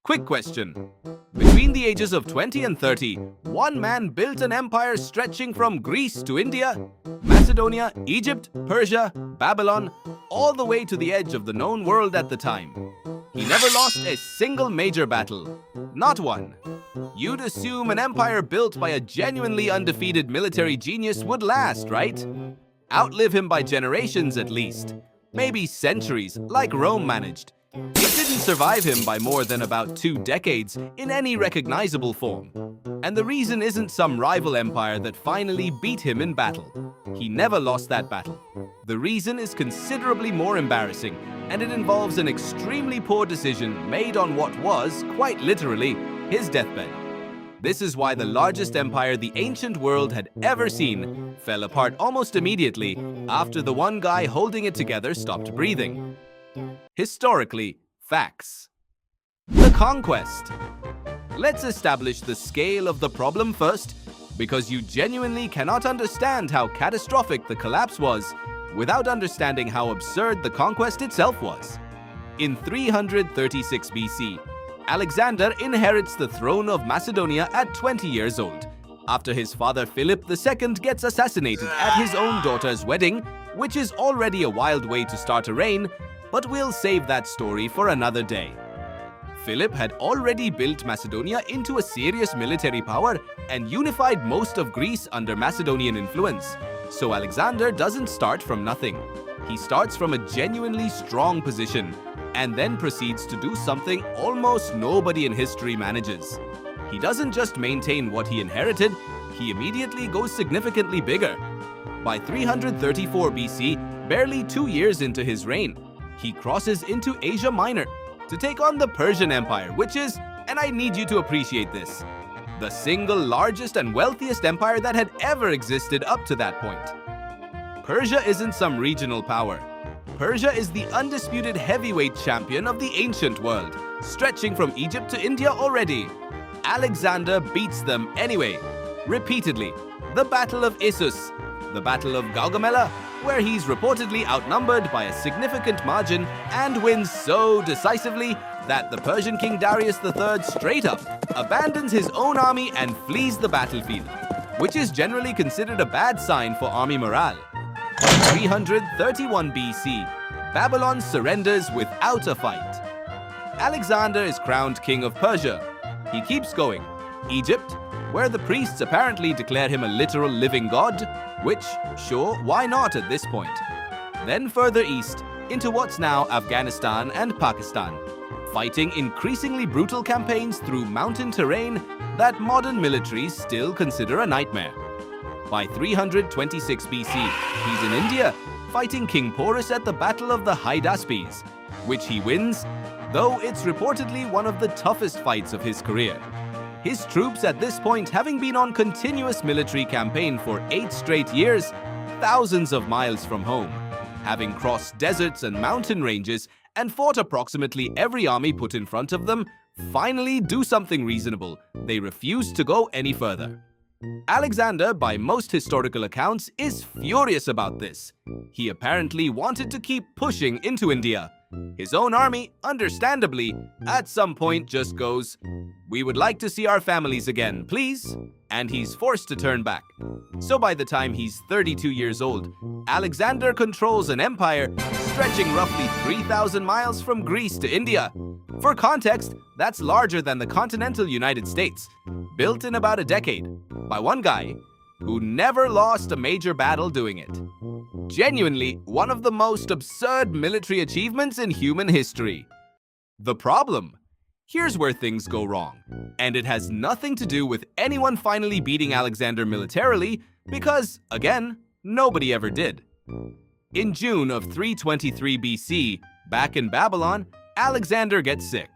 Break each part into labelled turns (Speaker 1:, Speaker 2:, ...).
Speaker 1: Quick question. Between the ages of 20 and 30, one man built an empire stretching from Greece to India, Macedonia, Egypt, Persia, Babylon, all the way to the edge of the known world at the time. He never lost a single major battle. Not one. You'd assume an empire built by a genuinely undefeated military genius would last, right? Outlive him by generations at least. Maybe centuries, like Rome managed. It didn't survive him by more than about 2 decades in any recognizable form. And the reason isn't some rival empire that finally beat him in battle. He never lost that battle. The reason is considerably more embarrassing, and it involves an extremely poor decision made on what was, quite literally, his deathbed. This is why the largest empire the ancient world had ever seen fell apart almost immediately after the one guy holding it together stopped breathing. Historically, facts. The Conquest. Let's establish the scale of the problem first, because you genuinely cannot understand how catastrophic the collapse was without understanding how absurd the conquest itself was. In 336 BC, Alexander inherits the throne of Macedonia at 20 years old, after his father Philip II gets assassinated at his own daughter's wedding, which is already a wild way to start a reign, but we'll save that story for another day. Philip had already built Macedonia into a serious military power and unified most of Greece under Macedonian influence. So Alexander doesn't start from nothing. He starts from a genuinely strong position and then proceeds to do something almost nobody in history manages. He doesn't just maintain what he inherited, he immediately goes significantly bigger. By 334 BC, barely 2 years into his reign, he crosses into Asia Minor to take on the Persian Empire, which is, and I need you to appreciate this, the single largest and wealthiest empire that had ever existed up to that point. Persia isn't some regional power. Persia is the undisputed heavyweight champion of the ancient world, stretching from Egypt to India already. Alexander beats them anyway, repeatedly. The Battle of Issus, the Battle of Gaugamela, where he's reportedly outnumbered by a significant margin and wins so decisively that the Persian king Darius III straight up abandons his own army and flees the battlefield, which is generally considered a bad sign for army morale. 331 BC, Babylon surrenders without a fight. Alexander is crowned king of Persia. He keeps going. Egypt, where the priests apparently declare him a literal living god, which, sure, why not at this point? Then further east, into what's now Afghanistan and Pakistan, fighting increasingly brutal campaigns through mountain terrain that modern militaries still consider a nightmare. By 326 BC, he's in India, fighting King Porus at the Battle of the Hydaspes, which he wins, though it's reportedly one of the toughest fights of his career. His troops at this point having been on continuous military campaign for 8 straight years, thousands of miles from home, having crossed deserts and mountain ranges and fought approximately every army put in front of them, finally do something reasonable. They refuse to go any further. Alexander, by most historical accounts, is furious about this. He apparently wanted to keep pushing into India. His own army, understandably, at some point just goes, "We would like to see our families again, please," and he's forced to turn back. So by the time he's 32 years old, Alexander controls an empire stretching roughly 3,000 miles from Greece to India. For context, that's larger than the continental United States, built in about a decade, by one guy who never lost a major battle doing it. Genuinely, one of the most absurd military achievements in human history. The problem? Here's where things go wrong, and it has nothing to do with anyone finally beating Alexander militarily, because, again, nobody ever did. In June of 323 BC, back in Babylon, Alexander gets sick.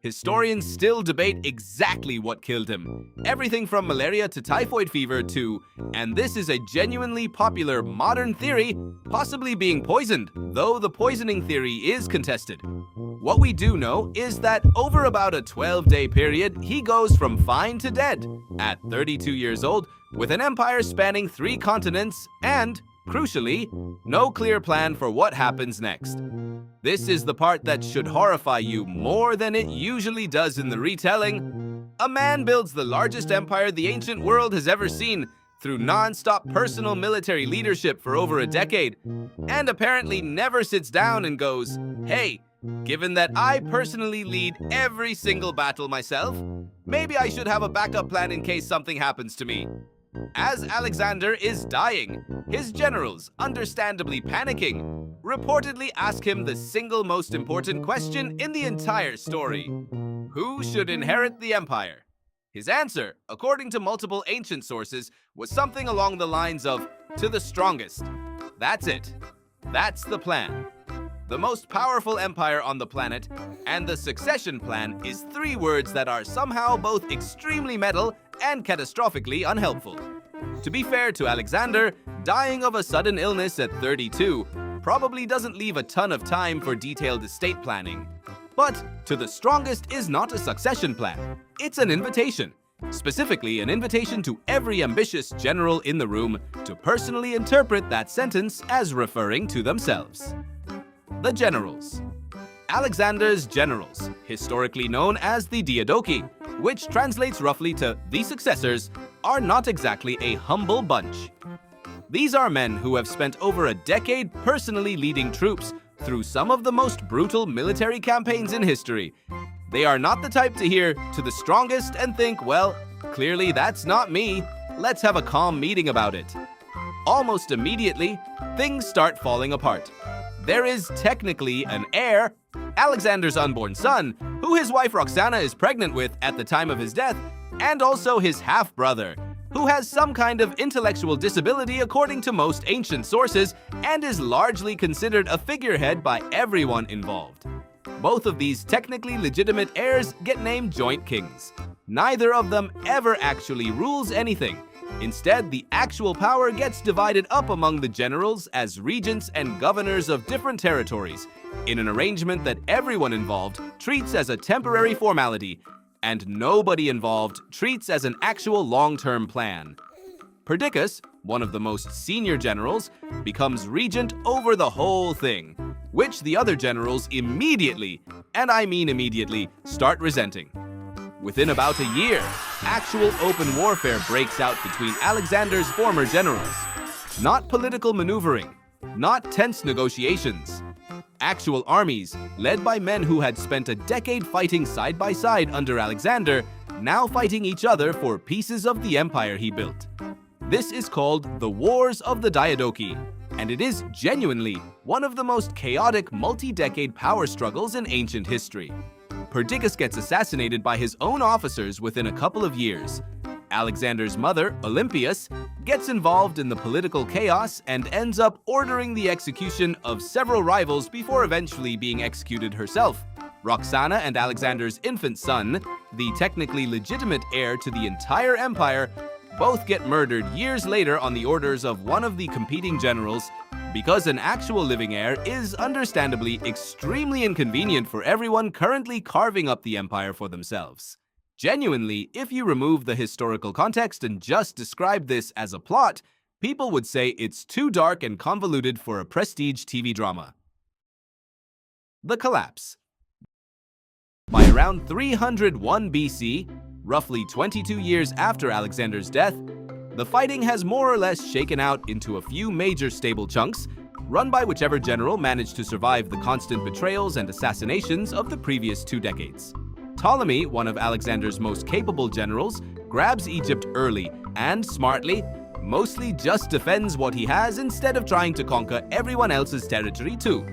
Speaker 1: Historians still debate exactly what killed him. Everything from malaria to typhoid fever to, and this is a genuinely popular modern theory, possibly being poisoned, though the poisoning theory is contested. What we do know is that over about a 12-day period, he goes from fine to dead, at 32 years old, with an empire spanning 3 continents and Crucially, no clear plan for what happens next. This is the part that should horrify you more than it usually does in the retelling. A man builds the largest empire the ancient world has ever seen through non-stop personal military leadership for over a decade, and apparently never sits down and goes, "Hey, given that I personally lead every single battle myself, maybe I should have a backup plan in case something happens to me." As Alexander is dying, his generals, understandably panicking, reportedly ask him the single most important question in the entire story: who should inherit the empire? His answer, according to multiple ancient sources, was something along the lines of, "to the strongest." That's it. That's the plan. The most powerful empire on the planet, and the succession plan is three words that are somehow both extremely metal and catastrophically unhelpful. To be fair to Alexander, dying of a sudden illness at 32 probably doesn't leave a ton of time for detailed estate planning. But to the strongest is not a succession plan. It's an invitation. Specifically, an invitation to every ambitious general in the room to personally interpret that sentence as referring to themselves. The generals. Alexander's generals, historically known as the Diadochi, which translates roughly to the successors, are not exactly a humble bunch. These are men who have spent over a decade personally leading troops through some of the most brutal military campaigns in history. They are not the type to hear "to the strongest" and think, "Well, clearly that's not me. Let's have a calm meeting about it." Almost immediately, things start falling apart. There is technically an heir, Alexander's unborn son, who his wife Roxana is pregnant with at the time of his death, and also his half-brother, who has some kind of intellectual disability according to most ancient sources and is largely considered a figurehead by everyone involved. Both of these technically legitimate heirs get named joint kings. Neither of them ever actually rules anything. Instead, the actual power gets divided up among the generals as regents and governors of different territories, in an arrangement that everyone involved treats as a temporary formality, and nobody involved treats as an actual long-term plan. Perdiccas, one of the most senior generals, becomes regent over the whole thing, which the other generals immediately, and I mean immediately, start resenting. Within about a year, actual open warfare breaks out between Alexander's former generals. Not political maneuvering, not tense negotiations. Actual armies, led by men who had spent a decade fighting side by side under Alexander, now fighting each other for pieces of the empire he built. This is called the Wars of the Diadochi, and it is genuinely one of the most chaotic multi-decade power struggles in ancient history. Perdiccas gets assassinated by his own officers within a couple of years. Alexander's mother, Olympias, gets involved in the political chaos and ends up ordering the execution of several rivals before eventually being executed herself. Roxana and Alexander's infant son, the technically legitimate heir to the entire empire, both get murdered years later on the orders of one of the competing generals, because an actual living heir is understandably extremely inconvenient for everyone currently carving up the empire for themselves. Genuinely, if you remove the historical context and just describe this as a plot, people would say it's too dark and convoluted for a prestige TV drama. The collapse. By around 301 BC, roughly 22 years after Alexander's death, the fighting has more or less shaken out into a few major stable chunks, run by whichever general managed to survive the constant betrayals and assassinations of the previous 2 decades. Ptolemy, one of Alexander's most capable generals, grabs Egypt early and, smartly, mostly just defends what he has instead of trying to conquer everyone else's territory too.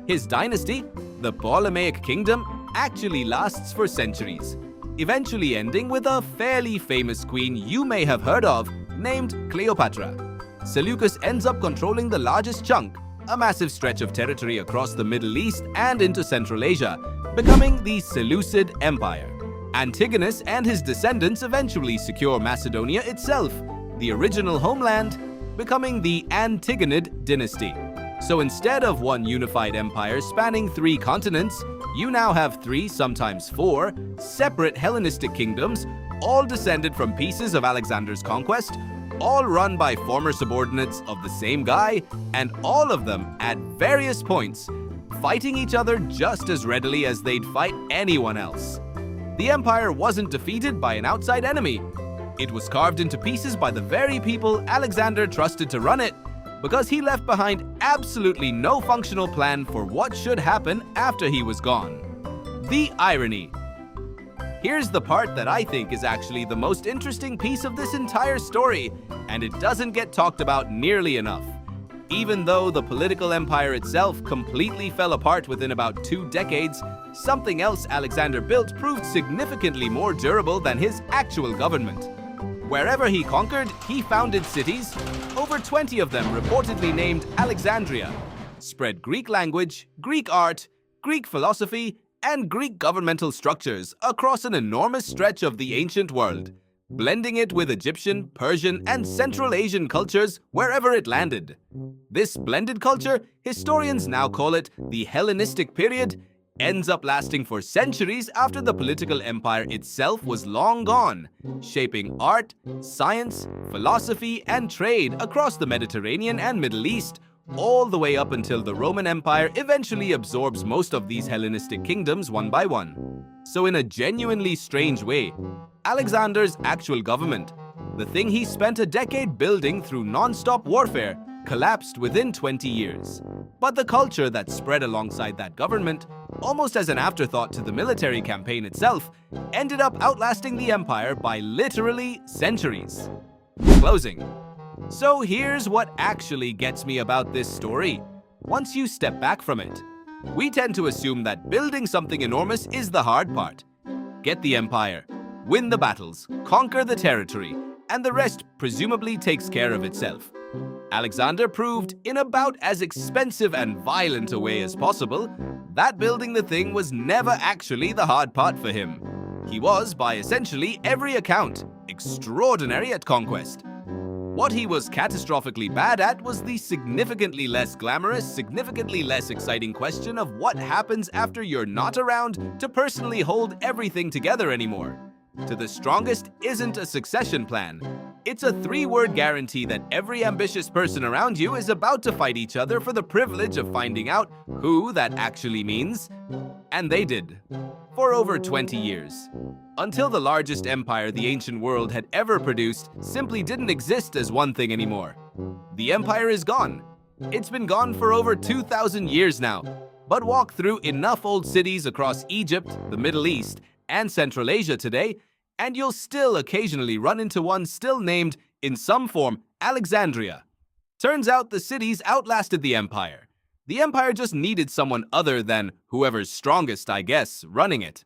Speaker 1: His dynasty, the Ptolemaic kingdom, actually lasts for centuries, eventually ending with a fairly famous queen you may have heard of, named Cleopatra. Seleucus ends up controlling the largest chunk, a massive stretch of territory across the Middle East and into Central Asia, becoming the Seleucid Empire. Antigonus and his descendants eventually secure Macedonia itself, the original homeland, becoming the Antigonid dynasty. So instead of one unified empire spanning 3 continents, you now have 3, sometimes 4, separate Hellenistic kingdoms, all descended from pieces of Alexander's conquest, all run by former subordinates of the same guy, and all of them, at various points, fighting each other just as readily as they'd fight anyone else. The empire wasn't defeated by an outside enemy. It was carved into pieces by the very people Alexander trusted to run it, because he left behind absolutely no functional plan for what should happen after he was gone. The irony. Here's the part that I think is actually the most interesting piece of this entire story, and it doesn't get talked about nearly enough. Even though the political empire itself completely fell apart within about 2 decades, something else Alexander built proved significantly more durable than his actual government. Wherever he conquered, he founded cities, over 20 of them reportedly named Alexandria, spread Greek language, Greek art, Greek philosophy, and Greek governmental structures across an enormous stretch of the ancient world, blending it with Egyptian, Persian, and Central Asian cultures wherever it landed. This blended culture, historians now call it the Hellenistic period, ends up lasting for centuries after the political empire itself was long gone, shaping art, science, philosophy, and trade across the Mediterranean and Middle East, all the way up until the Roman Empire eventually absorbs most of these Hellenistic kingdoms one by one. So in a genuinely strange way, Alexander's actual government, the thing he spent a decade building through non-stop warfare, collapsed within 20 years. But the culture that spread alongside that government, almost as an afterthought to the military campaign itself, ended up outlasting the empire by literally centuries. Closing. So here's what actually gets me about this story. Once you step back from it, we tend to assume that building something enormous is the hard part. Get the empire, win the battles, conquer the territory, and the rest presumably takes care of itself. Alexander proved, in about as expensive and violent a way as possible, that building the thing was never actually the hard part for him. He was, by essentially every account, extraordinary at conquest. What he was catastrophically bad at was the significantly less glamorous, significantly less exciting question of what happens after you're not around to personally hold everything together anymore. To the strongest isn't a succession plan. It's a 3-word guarantee that every ambitious person around you is about to fight each other for the privilege of finding out who that actually means. And they did. For over 20 years. Until the largest empire the ancient world had ever produced simply didn't exist as one thing anymore. The empire is gone. It's been gone for over 2,000 years now. But walk through enough old cities across Egypt, the Middle East, and Central Asia today, and you'll still occasionally run into one still named, in some form, Alexandria. Turns out the cities outlasted the empire. The empire just needed someone other than whoever's strongest, I guess, running it.